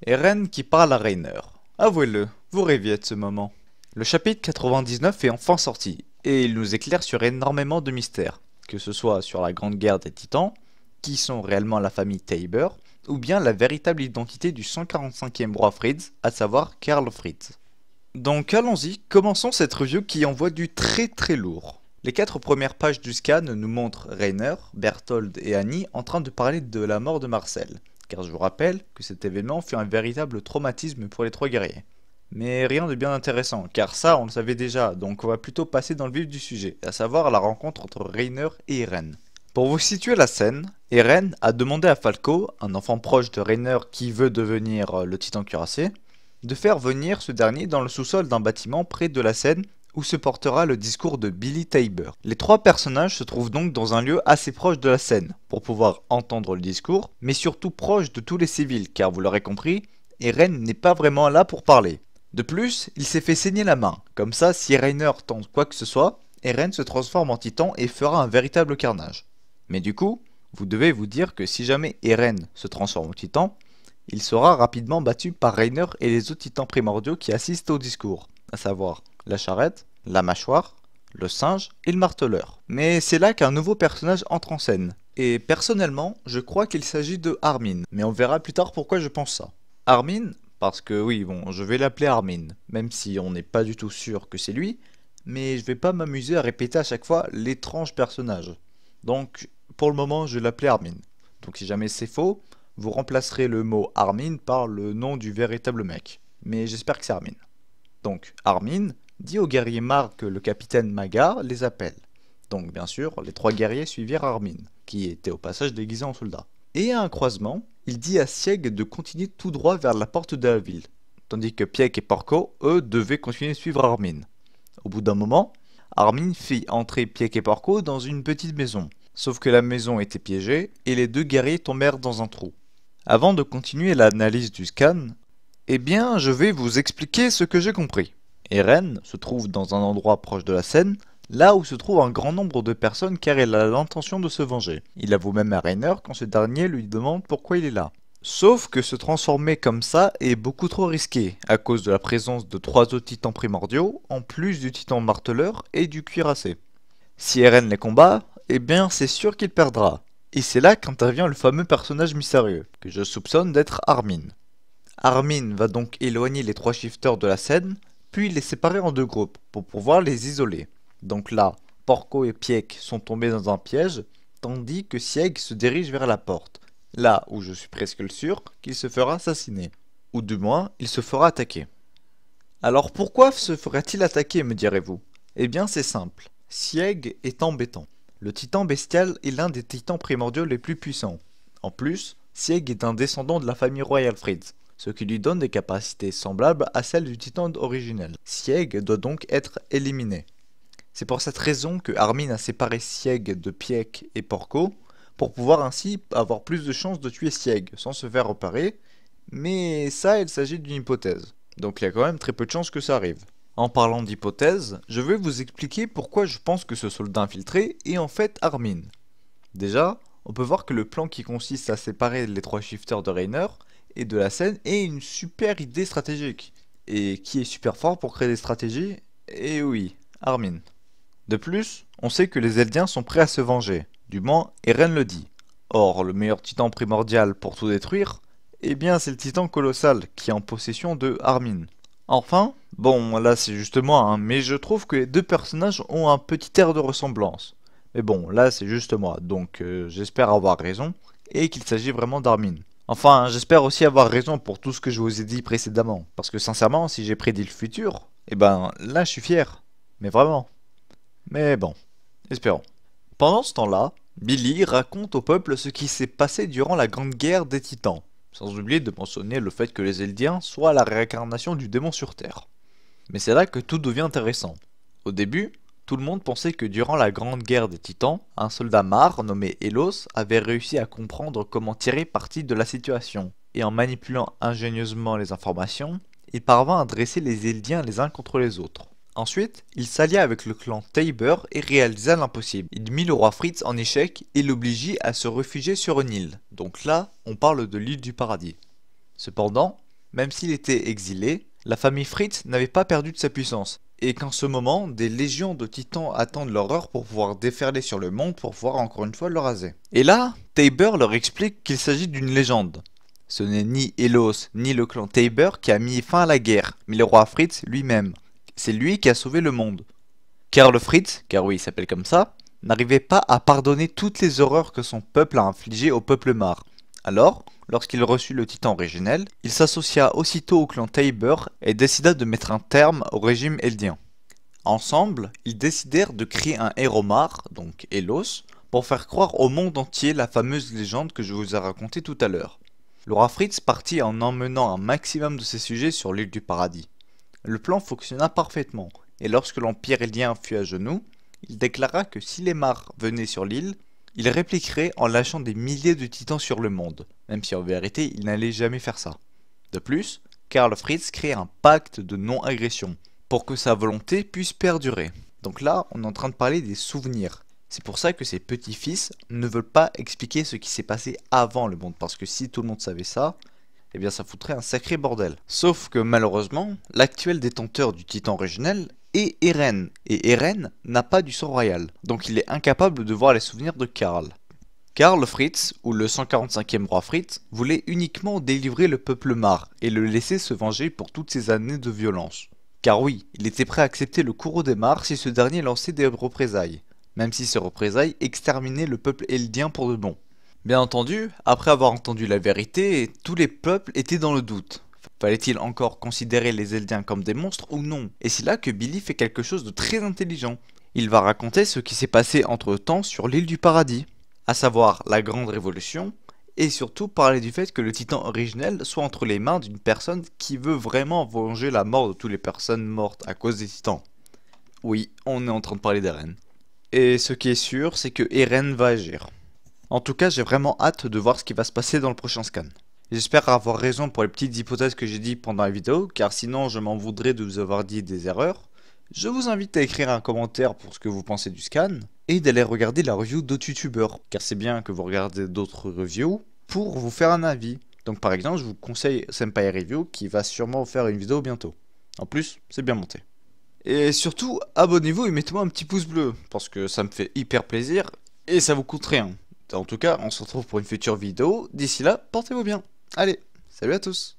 Eren qui parle à Reiner. Avouez-le, vous rêviez de ce moment. Le chapitre 99 est enfin sorti, et il nous éclaire sur énormément de mystères, que ce soit sur la grande guerre des titans, qui sont réellement la famille Teyber, ou bien la véritable identité du 145e roi Fritz, à savoir Karl Fritz. Donc allons-y, commençons cette review qui envoie du très lourd. Les 4 premières pages du scan nous montrent Reiner, Bertholdt et Annie en train de parler de la mort de Marcel, car je vous rappelle que cet événement fut un véritable traumatisme pour les 3 guerriers. Mais rien de bien intéressant, car ça on le savait déjà, donc on va plutôt passer dans le vif du sujet, à savoir la rencontre entre Reiner et Eren. Pour vous situer la scène, Eren a demandé à Falco, un enfant proche de Reiner qui veut devenir le titan cuirassé, de faire venir ce dernier dans le sous-sol d'un bâtiment près de la scène où se portera le discours de Billy Teyber. Les 3 personnages se trouvent donc dans un lieu assez proche de la scène, pour pouvoir entendre le discours, mais surtout proche de tous les civils, car vous l'aurez compris, Eren n'est pas vraiment là pour parler. De plus, il s'est fait saigner la main, comme ça si Reiner tente quoi que ce soit, Eren se transforme en titan et fera un véritable carnage. Mais du coup, vous devez vous dire que si jamais Eren se transforme en titan, il sera rapidement battu par Reiner et les autres titans primordiaux qui assistent au discours, à savoir la charrette, la mâchoire, le singe et le marteleur. Mais c'est là qu'un nouveau personnage entre en scène. Et personnellement, je crois qu'il s'agit de Armin, mais on verra plus tard pourquoi je pense ça. Armin, parce que oui, bon, je vais l'appeler Armin, même si on n'est pas du tout sûr que c'est lui, mais je vais pas m'amuser à répéter à chaque fois l'étrange personnage. Donc, pour le moment, je vais l'appeler Armin. Donc si jamais c'est faux, vous remplacerez le mot Armin par le nom du véritable mec. Mais j'espère que c'est Armin. Donc, Armin dit aux guerriers marres que le capitaine Magar les appelle. Donc, bien sûr, les 3 guerriers suivirent Armin, qui était au passage déguisé en soldat. Et à un croisement, il dit à Sieg de continuer tout droit vers la porte de la ville, tandis que Pieck et Porco, eux, devaient continuer de suivre Armin. Au bout d'un moment, Armin fit entrer Pieck et Porco dans une petite maison, sauf que la maison était piégée et les 2 guerriers tombèrent dans un trou. Avant de continuer l'analyse du scan, eh bien, je vais vous expliquer ce que j'ai compris. Eren se trouve dans un endroit proche de la scène, là où se trouve un grand nombre de personnes car il a l'intention de se venger. Il avoue même à Reiner quand ce dernier lui demande pourquoi il est là. Sauf que se transformer comme ça est beaucoup trop risqué, à cause de la présence de 3 autres titans primordiaux, en plus du titan marteleur et du cuirassé. Si Eren les combat, eh bien c'est sûr qu'il perdra. Et c'est là qu'intervient le fameux personnage mystérieux, que je soupçonne d'être Armin. Armin va donc éloigner les 3 shifters de la scène, puis les séparer en 2 groupes pour pouvoir les isoler. Donc là, Porco et Pieck sont tombés dans un piège, tandis que Sieg se dirige vers la porte, là où je suis presque sûr qu'il se fera assassiner, ou du moins il se fera attaquer. Alors pourquoi se ferait-il attaquer, me direz-vous? Eh bien c'est simple, Sieg est embêtant. Le titan bestial est l'un des titans primordiaux les plus puissants. En plus, Sieg est un descendant de la famille royale Fritz, ce qui lui donne des capacités semblables à celles du titan originel. Sieg doit donc être éliminé. C'est pour cette raison que Armin a séparé Sieg de Pieck et Porco, pour pouvoir ainsi avoir plus de chances de tuer Sieg sans se faire repérer, mais ça il s'agit d'une hypothèse, donc il y a quand même très peu de chances que ça arrive. En parlant d'hypothèse, je vais vous expliquer pourquoi je pense que ce soldat infiltré est en fait Armin. Déjà, on peut voir que le plan qui consiste à séparer les 3 shifters de Reiner et de la scène est une super idée stratégique. Et qui est super fort pour créer des stratégies? Et oui, Armin. De plus, on sait que les Eldiens sont prêts à se venger, du moins Eren le dit. Or, le meilleur titan primordial pour tout détruire, eh bien c'est le titan colossal qui est en possession de Armin. Enfin, bon là c'est juste moi, hein, mais je trouve que les 2 personnages ont un petit air de ressemblance. Mais bon, là c'est juste moi, donc j'espère avoir raison, et qu'il s'agit vraiment d'Armin. Enfin, j'espère aussi avoir raison pour tout ce que je vous ai dit précédemment, parce que sincèrement, si j'ai prédit le futur, eh ben là je suis fier, mais vraiment. Mais bon, espérons. Pendant ce temps-là, Billy raconte au peuple ce qui s'est passé durant la Grande Guerre des Titans, sans oublier de mentionner le fait que les Eldiens soient la réincarnation du démon sur Terre. Mais c'est là que tout devient intéressant. Au début, tout le monde pensait que durant la Grande Guerre des Titans, un soldat marre nommé Elos avait réussi à comprendre comment tirer parti de la situation, et en manipulant ingénieusement les informations, il parvint à dresser les Eldiens les uns contre les autres. Ensuite, il s'allia avec le clan Teyber et réalisa l'impossible. Il mit le roi Fritz en échec et l'obligea à se réfugier sur une île. Donc là, on parle de l'île du paradis. Cependant, même s'il était exilé, la famille Fritz n'avait pas perdu de sa puissance, et qu'en ce moment, des légions de titans attendent leur heure pour pouvoir déferler sur le monde pour pouvoir encore une fois le raser. Et là, Tabor leur explique qu'il s'agit d'une légende. Ce n'est ni Elos ni le clan Tabor qui a mis fin à la guerre, mais le roi Fritz lui-même. C'est lui qui a sauvé le monde. Karl Fritz, car oui il s'appelle comme ça, n'arrivait pas à pardonner toutes les horreurs que son peuple a infligées au peuple Mar. Alors, lorsqu'il reçut le titan originel, il s'associa aussitôt au clan Tabor et décida de mettre un terme au régime eldien. Ensemble, ils décidèrent de créer un héros Mar, donc Elos, pour faire croire au monde entier la fameuse légende que je vous ai racontée tout à l'heure. Le roi Fritz partit en emmenant un maximum de ses sujets sur l'île du paradis. Le plan fonctionna parfaitement, et lorsque l'empire eldien fut à genoux, il déclara que si les Mar venaient sur l'île, il répliquerait en lâchant des milliers de titans sur le monde, même si en vérité il n'allait jamais faire ça. De plus, Karl Fritz crée un pacte de non-agression, pour que sa volonté puisse perdurer. Donc là, on est en train de parler des souvenirs. C'est pour ça que ses petits-fils ne veulent pas expliquer ce qui s'est passé avant le monde, parce que si tout le monde savait ça, eh bien ça foutrait un sacré bordel. Sauf que malheureusement, l'actuel détenteur du titan originel est Eren, et Eren n'a pas du sang royal, donc il est incapable de voir les souvenirs de Karl. Karl Fritz, ou le 145e roi Fritz, voulait uniquement délivrer le peuple Mar et le laisser se venger pour toutes ces années de violence. Car oui, il était prêt à accepter le courroux des Mar si ce dernier lançait des représailles, même si ces représailles exterminaient le peuple eldien pour de bon. Bien entendu, après avoir entendu la vérité, tous les peuples étaient dans le doute. Fallait-il encore considérer les Eldiens comme des monstres ou non? Et c'est là que Billy fait quelque chose de très intelligent. Il va raconter ce qui s'est passé entre temps sur l'île du paradis, à savoir la grande révolution, et surtout parler du fait que le titan originel soit entre les mains d'une personne qui veut vraiment venger la mort de toutes les personnes mortes à cause des titans. Oui, on est en train de parler d'Eren. Et ce qui est sûr, c'est que Eren va agir. En tout cas, j'ai vraiment hâte de voir ce qui va se passer dans le prochain scan. J'espère avoir raison pour les petites hypothèses que j'ai dit pendant la vidéo, car sinon je m'en voudrais de vous avoir dit des erreurs. Je vous invite à écrire un commentaire pour ce que vous pensez du scan, et d'aller regarder la review d'autres youtubeurs, car c'est bien que vous regardez d'autres reviews pour vous faire un avis. Donc par exemple, je vous conseille Senpai Review qui va sûrement vous faire une vidéo bientôt. En plus, c'est bien monté. Et surtout, abonnez-vous et mettez-moi un petit pouce bleu, parce que ça me fait hyper plaisir, et ça vous coûte rien. En tout cas, on se retrouve pour une future vidéo. D'ici là, portez-vous bien. Allez, salut à tous!